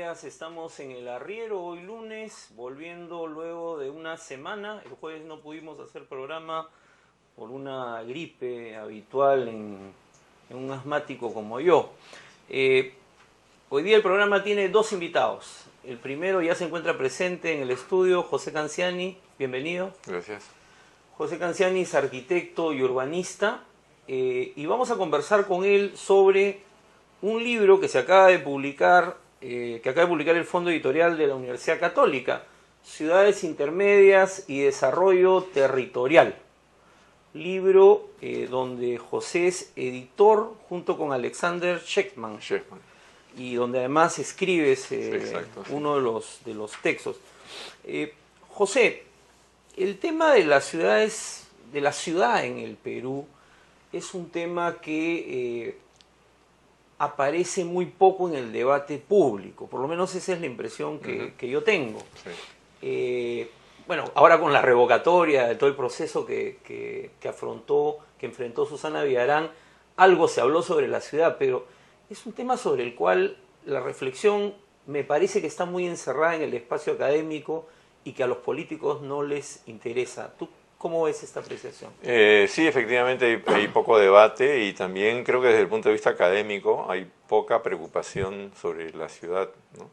días, estamos en el arriero hoy lunes, volviendo luego de una semana. El jueves no pudimos hacer programa por una gripe habitual en un asmático como yo. Hoy día el programa tiene dos invitados. El primero ya se encuentra presente en el estudio, José Canciani, bienvenido. Gracias. José Canciani es arquitecto y urbanista y vamos a conversar con él sobre un libro que se acaba de publicar, el Fondo Editorial de la Universidad Católica, Ciudades Intermedias y Desarrollo Territorial. Libro donde José es editor junto con Alexander Shechtman. Y donde además escribes uno de los textos. José, el tema de las ciudades, de la ciudad en el Perú, es un tema que aparece muy poco en el debate público, por lo menos esa es la impresión que yo tengo. Sí. Bueno, ahora con la revocatoria de todo el proceso que enfrentó Susana Villarán, algo se habló sobre la ciudad, pero es un tema sobre el cual la reflexión me parece que está muy encerrada en el espacio académico y que a los políticos no les interesa. ¿Tú cómo ves esta apreciación? Sí, efectivamente hay poco debate y también creo que desde el punto de vista académico hay poca preocupación sobre la ciudad, ¿no?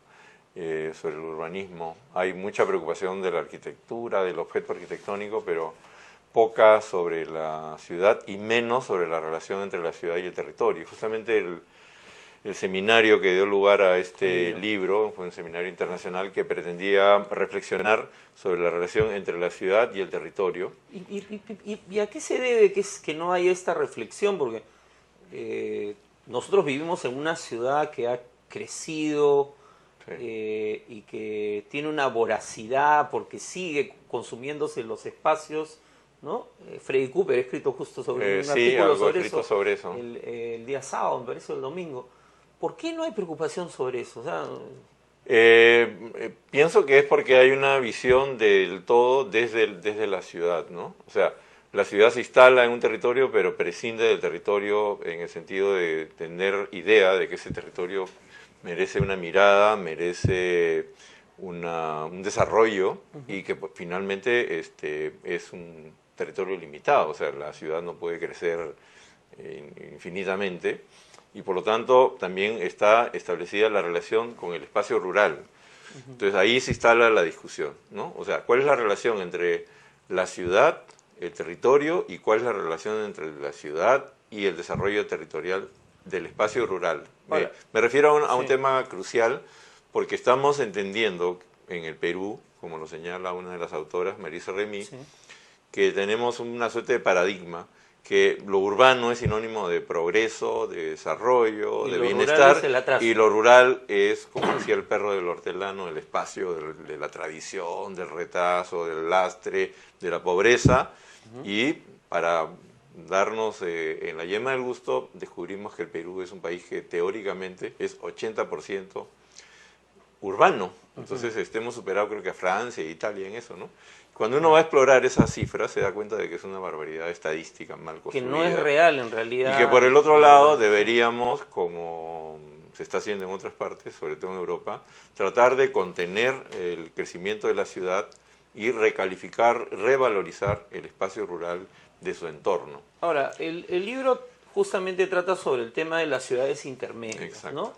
Sobre el urbanismo. Hay mucha preocupación de la arquitectura, del objeto arquitectónico, pero poca sobre la ciudad y menos sobre la relación entre la ciudad y el territorio. Justamente el seminario que dio lugar a este libro fue un seminario internacional que pretendía reflexionar sobre la relación entre la ciudad y el territorio. ¿Y a qué se debe que no haya esta reflexión? Porque nosotros vivimos en una ciudad que ha crecido y que tiene una voracidad porque sigue consumiéndose los espacios, ¿no? Freddy Cooper ha escrito justo sobre un artículo sobre eso. El día sábado, me parece, el domingo. ¿Por qué no hay preocupación sobre eso? O sea, pienso que es porque hay una visión del todo desde la ciudad, ¿no? O sea, la ciudad se instala en un territorio, pero prescinde del territorio en el sentido de tener idea de que ese territorio merece una mirada, merece un desarrollo y que finalmente es un territorio limitado. O sea, la ciudad no puede crecer infinitamente. Y por lo tanto también está establecida la relación con el espacio rural. Entonces ahí se instala la discusión, ¿no? O sea, ¿cuál es la relación entre la ciudad, el territorio, y cuál es la relación entre la ciudad y el desarrollo territorial del espacio rural? Me refiero a un tema crucial porque estamos entendiendo en el Perú, como lo señala una de las autoras, Marisa Remy, que tenemos una suerte de paradigma que lo urbano es sinónimo de progreso, de desarrollo, de bienestar, y lo rural es, como decía el perro del hortelano, el espacio de la tradición, del retazo, del lastre, de la pobreza, y para darnos en la yema del gusto, descubrimos que el Perú es un país que teóricamente es 80% urbano. Entonces hemos superado creo que a Francia e Italia en eso, ¿no? Cuando uno va a explorar esas cifras se da cuenta de que es una barbaridad estadística mal construida. Que no es real en realidad. Y que por el otro lado deberíamos, como se está haciendo en otras partes, sobre todo en Europa, tratar de contener el crecimiento de la ciudad y recalificar, revalorizar el espacio rural de su entorno. Ahora, el libro justamente trata sobre el tema de las ciudades intermedias. Exacto. ¿No?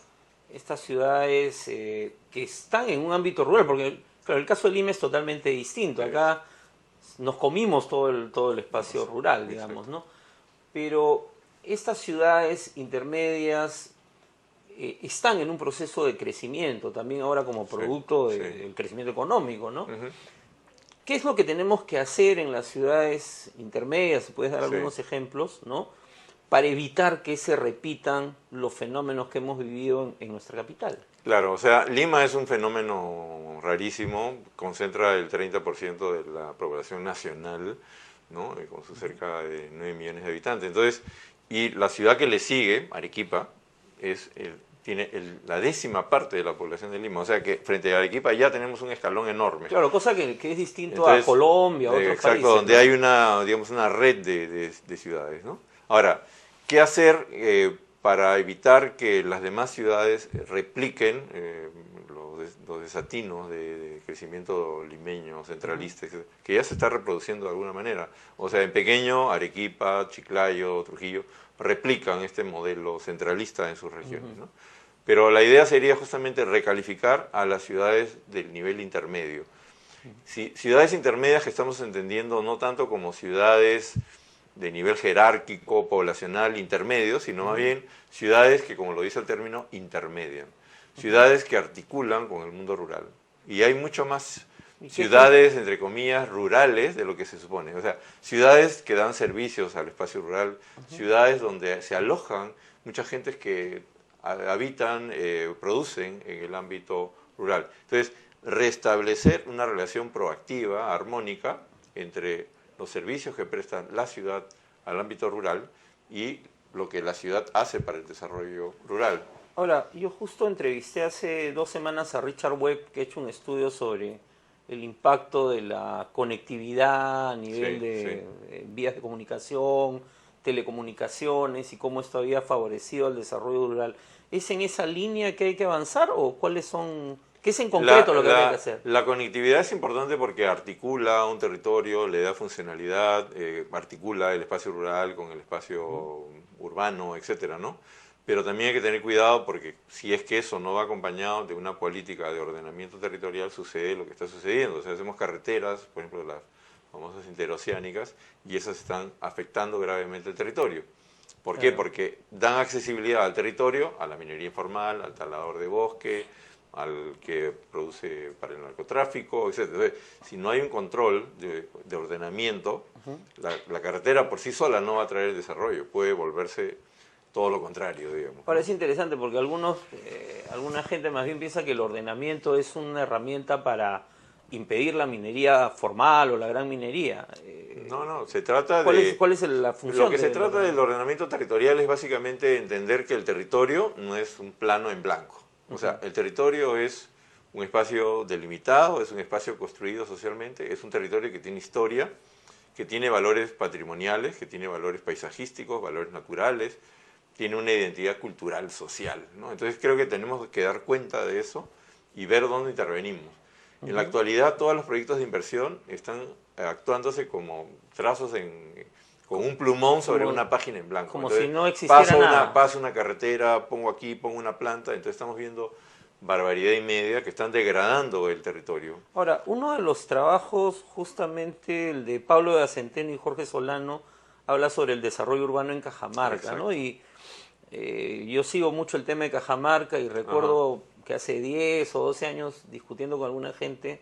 Estas ciudades que están en un ámbito rural, porque claro, el caso de Lima es totalmente distinto. Acá nos comimos todo el espacio rural, digamos, ¿no? Pero estas ciudades intermedias están en un proceso de crecimiento, también ahora como producto del crecimiento económico, ¿no? ¿Qué es lo que tenemos que hacer en las ciudades intermedias? Si puedes dar algunos ejemplos, ¿no? Para evitar que se repitan los fenómenos que hemos vivido en nuestra capital. Claro, o sea, Lima es un fenómeno rarísimo, concentra el 30% de la población nacional, ¿no? Con sus cerca de 9 millones de habitantes. Entonces, y la ciudad que le sigue, Arequipa, tiene la 10ª parte de la población de Lima. O sea que frente a Arequipa ya tenemos un escalón enorme. Claro, cosa que es distinto a Colombia, a otros países. Exacto, donde ¿no? hay una red de ciudades, ¿no? Ahora, ¿qué hacer para evitar que las demás ciudades repliquen los desatinos de crecimiento limeño, centralista, que ya se está reproduciendo de alguna manera. O sea, en pequeño, Arequipa, Chiclayo, Trujillo, replican este modelo centralista en sus regiones, ¿no? Pero la idea sería justamente recalificar a las ciudades del nivel intermedio. Ciudades intermedias que estamos entendiendo no tanto como ciudades de nivel jerárquico, poblacional, intermedio, sino más bien ciudades que, como lo dice el término, intermedian. Ciudades que articulan con el mundo rural. Y hay mucho más ciudades, entre comillas, rurales de lo que se supone. O sea, ciudades que dan servicios al espacio rural, ciudades donde se alojan muchas gentes que habitan, producen en el ámbito rural. Entonces, restablecer una relación proactiva, armónica, entre los servicios que presta la ciudad al ámbito rural y lo que la ciudad hace para el desarrollo rural. Ahora, yo justo entrevisté hace 2 semanas a Richard Webb, que ha hecho un estudio sobre el impacto de la conectividad a nivel de vías de comunicación, telecomunicaciones y cómo esto había favorecido el desarrollo rural. ¿Es en esa línea que hay que avanzar o cuáles son, qué es en concreto lo que hay que hacer? La conectividad es importante porque articula un territorio, le da funcionalidad, articula el espacio rural con el espacio urbano, etcétera, ¿no? Pero también hay que tener cuidado porque si es que eso no va acompañado de una política de ordenamiento territorial, sucede lo que está sucediendo. O sea, hacemos carreteras, por ejemplo, las famosas interoceánicas, y esas están afectando gravemente el territorio. ¿Por qué? Porque dan accesibilidad al territorio, a la minería informal, al talador de bosque, al que produce para el narcotráfico, etc. Entonces, si no hay un control de ordenamiento, la carretera por sí sola no va a traer desarrollo, puede volverse todo lo contrario, digamos. Parece interesante porque alguna gente más bien piensa que el ordenamiento es una herramienta para impedir la minería formal o la gran minería. No, se trata ¿Cuál es la función? Lo que se trata del ordenamiento territorial es básicamente entender que el territorio no es un plano en blanco. O sea, el territorio es un espacio delimitado, es un espacio construido socialmente, es un territorio que tiene historia, que tiene valores patrimoniales, que tiene valores paisajísticos, valores naturales, tiene una identidad cultural, social, ¿no? Entonces creo que tenemos que dar cuenta de eso y ver dónde intervenimos. En la actualidad todos los proyectos de inversión están actuándose como trazos con un plumón sobre una página en blanco. Como entonces, si no existiera nada. Paso una carretera, pongo aquí, pongo una planta, entonces estamos viendo barbaridad y media que están degradando el territorio. Ahora, uno de los trabajos, justamente el de Pablo de Acenteno y Jorge Solano, habla sobre el desarrollo urbano en Cajamarca, ¿no? Y yo sigo mucho el tema de Cajamarca y recuerdo que hace 10 o 12 años, discutiendo con alguna gente,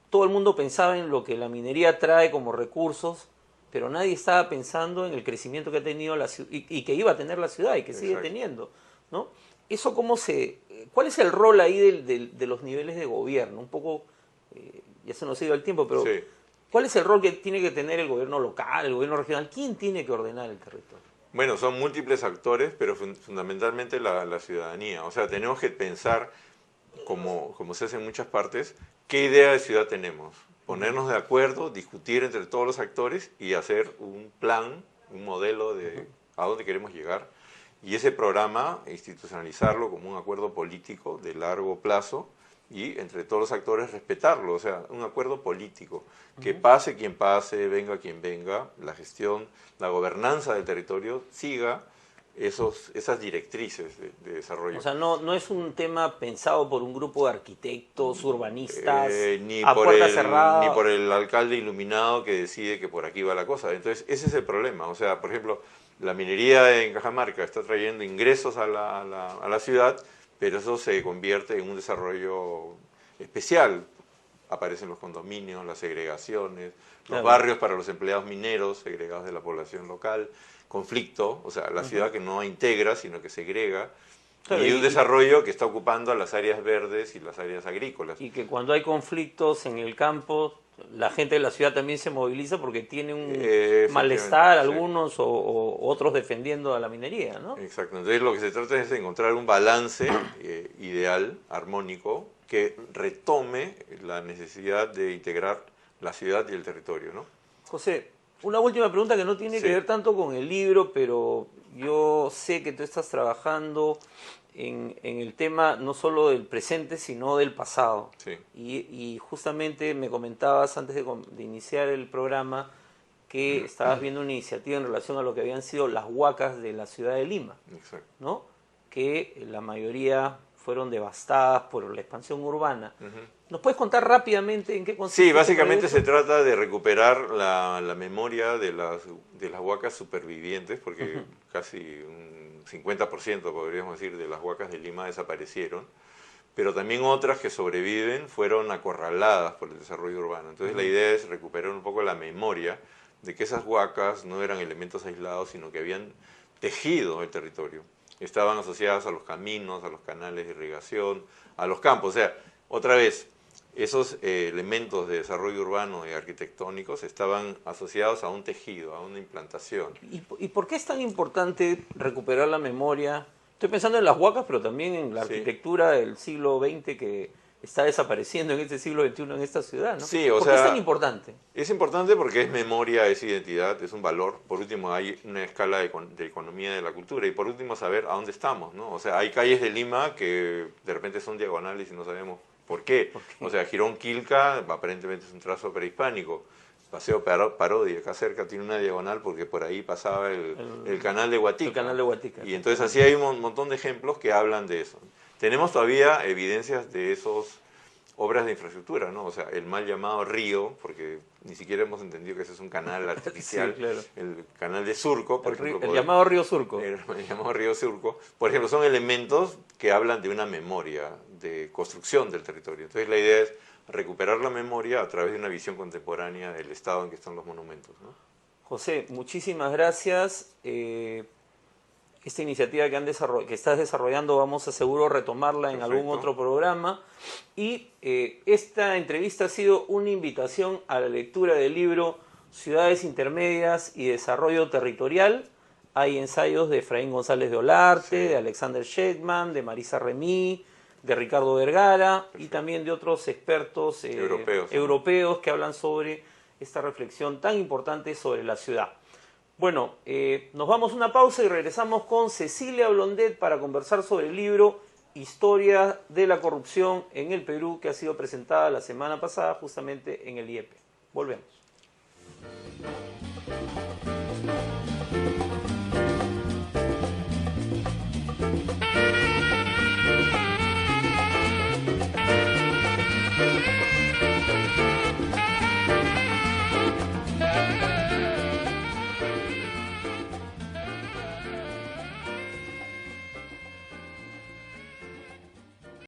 todo el mundo pensaba en lo que la minería trae como recursos, pero nadie estaba pensando en el crecimiento que ha tenido la ciudad y que iba a tener la ciudad y que sigue teniendo, ¿no? Eso ¿cuál es el rol ahí de los niveles de gobierno? Un poco, ya se nos ha ido el tiempo, pero ¿cuál es el rol que tiene que tener el gobierno local, el gobierno regional? ¿Quién tiene que ordenar el territorio? Bueno, son múltiples actores, pero fundamentalmente la ciudadanía. O sea, tenemos que pensar, como se hace en muchas partes, qué idea de ciudad tenemos. Ponernos de acuerdo, discutir entre todos los actores y hacer un plan, un modelo de a dónde queremos llegar. Y ese programa, institucionalizarlo como un acuerdo político de largo plazo y entre todos los actores respetarlo. O sea, un acuerdo político. Que pase quien pase, venga quien venga, la gestión, la gobernanza del territorio siga esas directrices de desarrollo. O sea, no es un tema pensado por un grupo de arquitectos, urbanistas, ni a por puerta cerrada. Ni por el alcalde iluminado que decide que por aquí va la cosa. Entonces, ese es el problema. O sea, por ejemplo, la minería en Cajamarca está trayendo ingresos a la ciudad, pero eso se convierte en un desarrollo especial. Aparecen los condominios, las segregaciones, los barrios para los empleados mineros segregados de la población local, conflicto, o sea, la ciudad que no integra, sino que segrega, y un desarrollo que está ocupando a las áreas verdes y las áreas agrícolas. Y que cuando hay conflictos en el campo, la gente de la ciudad también se moviliza porque tiene un malestar, algunos o otros defendiendo a la minería, ¿no? Exacto, entonces lo que se trata es de encontrar un balance ideal, armónico, que retome la necesidad de integrar la ciudad y el territorio, ¿no? José, una última pregunta que no tiene que ver tanto con el libro, pero yo sé que tú estás trabajando en el tema no solo del presente, sino del pasado. Sí. Y justamente me comentabas antes de iniciar el programa que estabas viendo una iniciativa en relación a lo que habían sido las huacas de la ciudad de Lima, Exacto. ¿no? Que la mayoría fueron devastadas por la expansión urbana. ¿Nos puedes contar rápidamente en qué consiste? Sí, este básicamente se proyecto? trata de recuperar la memoria de las huacas supervivientes, porque casi un 50% podríamos decir de las huacas de Lima desaparecieron, pero también otras que sobreviven fueron acorraladas por el desarrollo urbano. Entonces la idea es recuperar un poco la memoria de que esas huacas no eran elementos aislados, sino que habían tejido el territorio. Estaban asociadas a los caminos, a los canales de irrigación, a los campos. O sea, otra vez, esos elementos de desarrollo urbano y arquitectónicos estaban asociados a un tejido, a una implantación. ¿Y por qué es tan importante recuperar la memoria? Estoy pensando en las huacas, pero también en la Sí. arquitectura del siglo XX que está desapareciendo en este siglo XXI en esta ciudad, ¿no? Sí, o ¿Por qué es sea, tan importante? Es importante porque es memoria, es identidad, es un valor. Por último, hay una escala de economía de la cultura. Y por último, saber a dónde estamos, ¿no? O sea, hay calles de Lima que de repente son diagonales y no sabemos por qué. O sea, Girón Quilca aparentemente es un trazo prehispánico. Paseo Parodi, acá cerca, tiene una diagonal porque por ahí pasaba el canal de Huatica. El canal de Huatica. Y entonces así hay un montón de ejemplos que hablan de eso. Tenemos todavía evidencias de esos obras de infraestructura, ¿no? O sea, el mal llamado río, porque ni siquiera hemos entendido que ese es un canal artificial, Sí, claro. El canal de Surco, por ejemplo. El llamado río Surco. El llamado río Surco, por ejemplo, son elementos que hablan de una memoria, de construcción del territorio. Entonces la idea es recuperar la memoria a través de una visión contemporánea del estado en que están los monumentos, ¿no? José, muchísimas gracias. Esta iniciativa que estás desarrollando vamos a seguro retomarla en algún Perfecto. otro programa. Y esta entrevista ha sido una invitación a la lectura del libro Ciudades Intermedias y Desarrollo Territorial. Hay ensayos de Efraín González de Olarte, Sí. de Alexander Scheckman, de Marisa Remí, de Ricardo Vergara y también de otros expertos europeos que hablan sobre esta reflexión tan importante sobre la ciudad. Bueno, nos vamos a una pausa y regresamos con Cecilia Blondet para conversar sobre el libro Historia de la corrupción en el Perú, que ha sido presentada la semana pasada justamente en el IEP. Volvemos.